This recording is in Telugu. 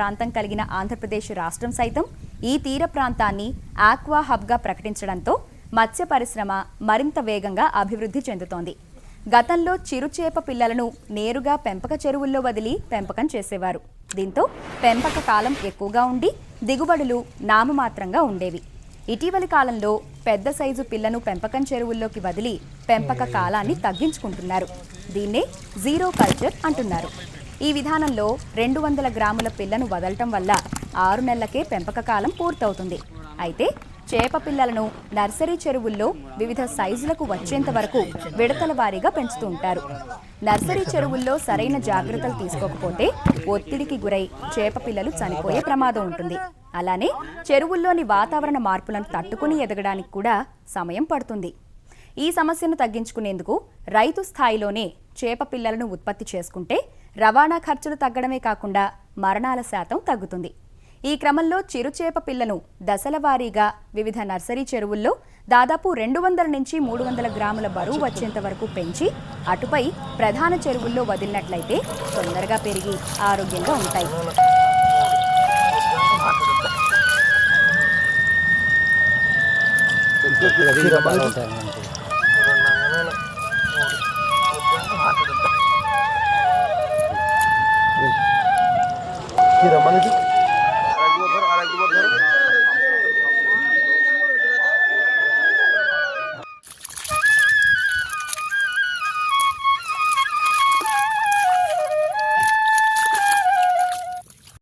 ప్రాంతం కలిగిన ఆంధ్రప్రదేశ్ రాష్ట్రం సైతం ఈ తీర ప్రాంతాన్ని ఆక్వా హబ్గా ప్రకటించడంతో మత్స్య పరిశ్రమ మరింత వేగంగా అభివృద్ధి చెందుతోంది. గతంలో చిరుచేప పిల్లలను నేరుగా పెంపక చెరువుల్లో వదిలి పెంపకం చేసేవారు. దీంతో పెంపక కాలం ఎక్కువగా ఉండి దిగుబడులు నామమాత్రంగా ఉండేవి. ఇటీవలి కాలంలో పెద్ద సైజు పిల్లను పెంపకం చెరువుల్లోకి వదిలి పెంపక కాలాన్ని తగ్గించుకుంటున్నారు. దీన్నే జీరో కల్చర్ అంటున్నారు. ఈ విధానంలో 200 గ్రాముల పిల్లను వదలటం వల్ల 6 నెలలకే పెంపక కాలం పూర్తవుతుంది. అయితే చేప పిల్లలను నర్సరీ చెరువుల్లో వివిధ సైజులకు వచ్చేంత వరకు విడతల వారీగా పెంచుతూ ఉంటారు. నర్సరీ చెరువుల్లో సరైన జాగ్రత్తలు తీసుకోకపోతే ఒత్తిడికి గురై చేప పిల్లలు చనిపోయే ప్రమాదం ఉంటుంది. అలానే చెరువుల్లోని వాతావరణ మార్పులను తట్టుకుని ఎదగడానికి కూడా సమయం పడుతుంది. ఈ సమస్యను తగ్గించుకునేందుకు రైతు స్థాయిలోనే చేప పిల్లలను ఉత్పత్తి చేసుకుంటే రవాణా ఖర్చులు తగ్గడమే కాకుండా మరణాల శాతం తగ్గుతుంది. ఈ క్రమంలో చిరుచేప పిల్లను దశల వారీగా వివిధ నర్సరీ చెరువుల్లో దాదాపు 200 నుంచి 300 గ్రాముల బరువు వచ్చేంత వరకు పెంచి అటుపై ప్రధాన చెరువుల్లో వదిలినట్లయితే తొందరగా పెరిగి ఆరోగ్యంగా ఉంటాయి. Kira mana sih? Ada gua baru.